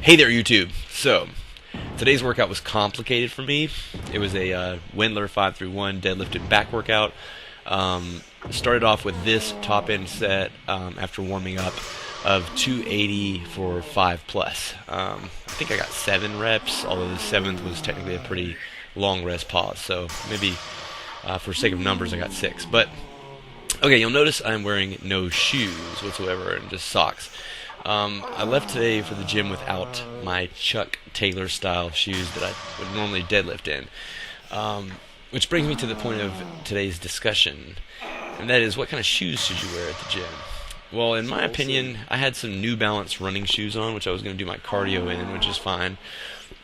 Hey there, YouTube. So, today's workout was complicated for me. It was a Wendler 5-3-1 deadlifted back workout. Started off with this top end set after warming up of 280 for 5 plus. I think I got 7 reps, although the 7th was technically a pretty long rest pause. So maybe for sake of numbers, I got 6. But okay, you'll notice I'm wearing no shoes whatsoever and just socks. I left today for the gym without my Chuck Taylor style shoes that I would normally deadlift in. Which brings me to the point of today's discussion, and that is, what kind of shoes should you wear at the gym? Well, in my opinion, I had some New Balance running shoes on, which I was going to do my cardio in, which is fine.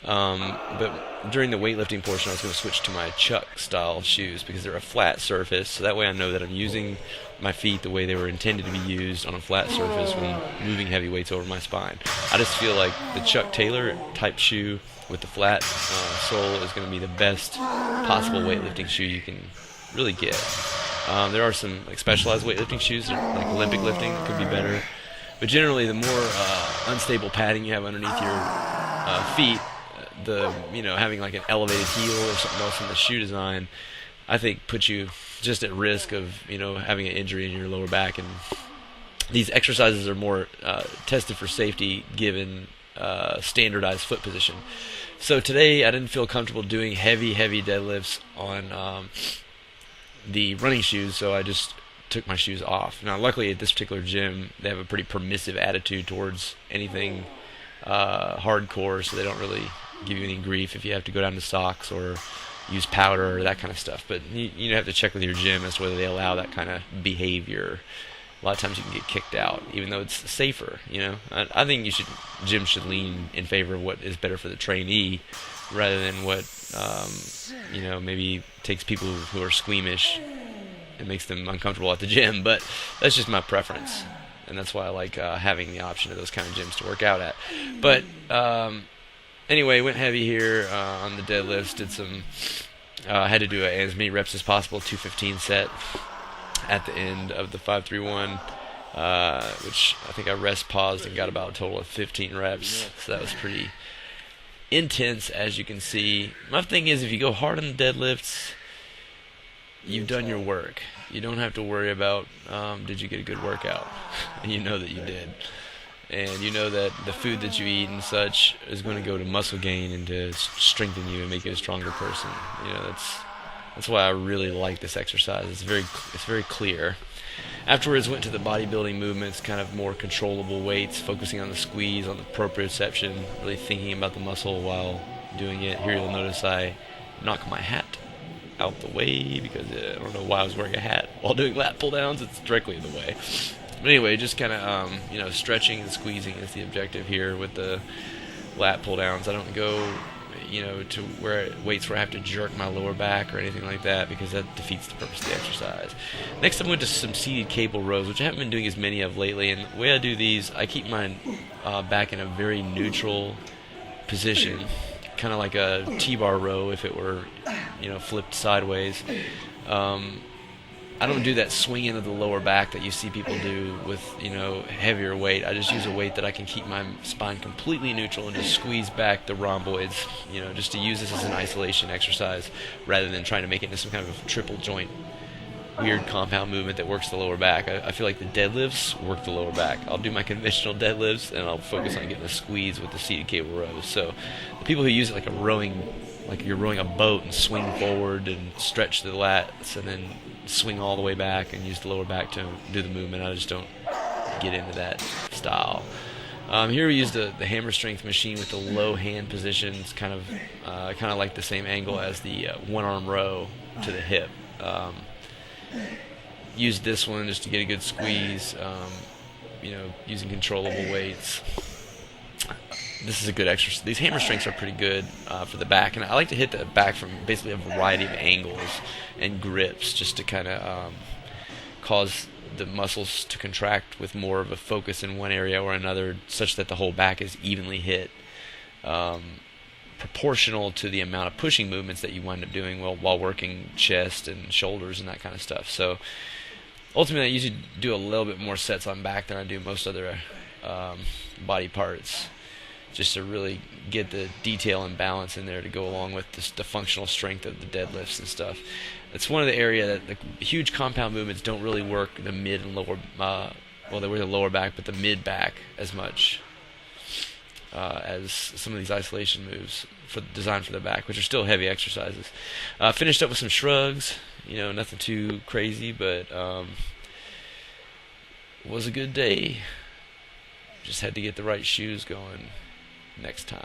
But during the weightlifting portion, I was going to switch to my Chuck style shoes because they're a flat surface, so that way I know that I'm using my feet the way they were intended to be used on a flat surface when moving heavy weights over my spine. I just feel like the Chuck Taylor type shoe with the flat sole is going to be the best possible weightlifting shoe you can really get. There are some specialized weightlifting shoes, like Olympic lifting, that could be better. But generally, the more unstable padding you have underneath your feet, having like an elevated heel or something else in the shoe design, I think puts you just at risk of having an injury in your lower back. And these exercises are more tested for safety given standardized foot position. So today I didn't feel comfortable doing heavy deadlifts on the running shoes, so I just took my shoes off. Now, luckily at this particular gym, they have a pretty permissive attitude towards anything hardcore, so they don't really give you any grief if you have to go down to socks or use powder or that kind of stuff. But you have to check with your gym as to whether they allow that kind of behavior. A lot of times you can get kicked out, even though it's safer. I think gyms should lean in favor of what is better for the trainee, rather than what maybe takes people who are squeamish and makes them uncomfortable at the gym. But that's just my preference, and that's why I like having the option of those kind of gyms to work out at. But anyway, went heavy here on the deadlifts. Did some. Had to do as many reps as possible, 215 set at the end of the 5-3-1, which I think I rest paused and got about a total of 15 reps. So that was pretty intense, as you can see. My thing is, if you go hard on the deadlifts, you've done your work. You don't have to worry about did you get a good workout. And you know that you did. And you know that the food that you eat and such is going to go to muscle gain and to strengthen you and make you a stronger person. That's why I really like this exercise. It's very clear. Afterwards, went to the bodybuilding movements, kind of more controllable weights, focusing on the squeeze, on the proprioception, really thinking about the muscle while doing it. Here you'll notice I knock my hat out the way because I don't know why I was wearing a hat while doing lat pull-downs. It's directly in the way. But anyway, just kind of stretching and squeezing is the objective here with the lat pull-downs. I don't go to weights where I have to jerk my lower back or anything like that, because that defeats the purpose of the exercise. Next, I went to some seated cable rows, which I haven't been doing as many of lately. And the way I do these, I keep my back in a very neutral position, kind of like a T-bar row if it were, flipped sideways. I don't do that swing into the lower back that you see people do with, heavier weight. I just use a weight that I can keep my spine completely neutral and just squeeze back the rhomboids, just to use this as an isolation exercise rather than trying to make it into some kind of triple joint, weird compound movement that works the lower back. I feel like the deadlifts work the lower back. I'll do my conventional deadlifts and I'll focus on getting a squeeze with the seated cable rows. So the people who use it like you're rowing a boat and swing forward and stretch the lats and then swing all the way back and use the lower back to do the movement, I just don't get into that style. Here we use the hammer strength machine with the low hand position. It's kind of like the same angle as the one arm row to the hip. Use this one just to get a good squeeze, using controllable weights. This is a good exercise. These hammer strengths are pretty good for the back, and I like to hit the back from basically a variety of angles and grips, just to kind of cause the muscles to contract with more of a focus in one area or another, such that the whole back is evenly hit, proportional to the amount of pushing movements that you wind up doing while working chest and shoulders and that kind of stuff. So ultimately, I usually do a little bit more sets on back than I do most other body parts, just to really get the detail and balance in there to go along with the functional strength of the deadlifts and stuff. It's one of the area that the huge compound movements don't really work the mid and lower, well, they work the lower back, but the mid back as much as some of these isolation moves designed for the back, which are still heavy exercises. Finished up with some shrugs, nothing too crazy, but it was a good day. Just had to get the right shoes going next time.